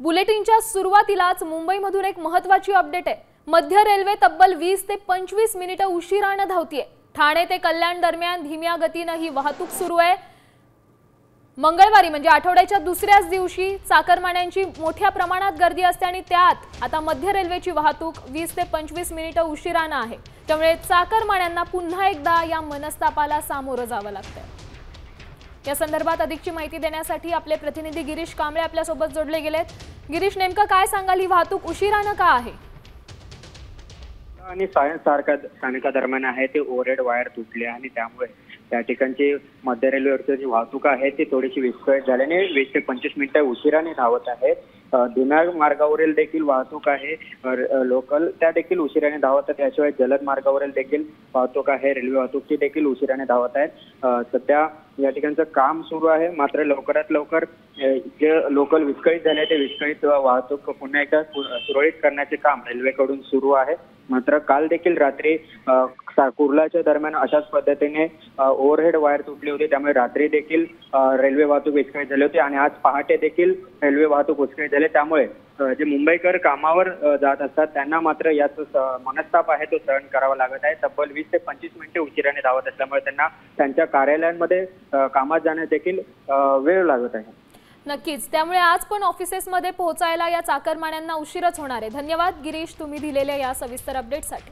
बुलेटिनच्या सुरुवातीलाच मुंबईमधून एक महत्त्वाची अपडेट आहे। मध्य रेल्वे तब्बल 20 ते 25 मिनिटे उशिराने धावतीये। ठाणे ते कल्याण दरम्यान धीम्या गतीने ही वाहतूक सुरू आहे। मंगळवारी म्हणजे आठवड्याच्या दुसऱ्याच दिवशी चाकरमान्यांची मोठ्या प्रमाणात गर्दी असते आणि त्यात आता मध्य रेल्वेची वाहतूक 20 ते 25 मिनिटे उशिराने आहे। त्यामुळे चाकरमान्यांना पुन्हा एकदा या मनस्तापाला सामोरं जावं लागतंय। या संदर्भात अधिकची माहिती देण्यासाठी आपले प्रतिनिधी गिरीश कांबळे आपल्या सोबत जोडले गेलेत। गिरीश, नेमका काय सांगाल, ही वाहतूक उशिराने का आहे? आणि सायन्स स्थानका दरम्यान आहे ते ओव्हरहेड वायर तुटले आणि त्यामुळे त्या ठिकाणची मध्य रेल्वेवरची जी वाहतूक आहे ती थोडीशी विस्कळीत झाल्याने 20 ते 25 मिनिटे उशिराने धावत आहे। धीम्या मार्गावरील देखील वाहतूक आहे, लोकल त्या देखील उशिराने धावत आहेत। त्याशिवाय जलद मार्गावरील देखील वाहतूक आहे, रेल्वे वाहतूक देखील उशिराने धावत आहेत। सध्या या ठिकाणचं काम सुरू आहे, मात्र लवकरात लवकर जे लोकल विस्कळीत झाले ते विस्कळीत वाहतूक पुन्हा एकदा सुरळीत करण्याचे काम रेल्वेकडून सुरू आहे। मात्र काल देखील रात्री कुर्लाच्या दरम्यान अशाच पद्धतीने ओव्हरहेड वायर तुटली होती, त्यामुळे रात्री देखील रेल्वे वाहतूक विस्कळीत झाली होती आणि आज पहाटे देखील रेल्वे वाहतूक विस्कळीत झाली। त्यामुळे जे मुंबईकर कामावर जात असतात त्यांना मात्र याचा मनस्ताप आहे तो सहन करावा लागत आहे। तब्बल 20 ते 25 मिनिटे उशिराने धावत असल्यामुळे त्यांना त्यांच्या कार्यालयांमध्ये कामात जाण्यास देखील वेळ लागत आहे। नक्कीच, त्यामुळे आज पण ऑफिसेसमध्ये पोहोचायला या चाकरमान्यांना उशीरच होणार आहे। धन्यवाद गिरीश, तुम्ही दिलेल्या या सविस्तर अपडेटसाठी।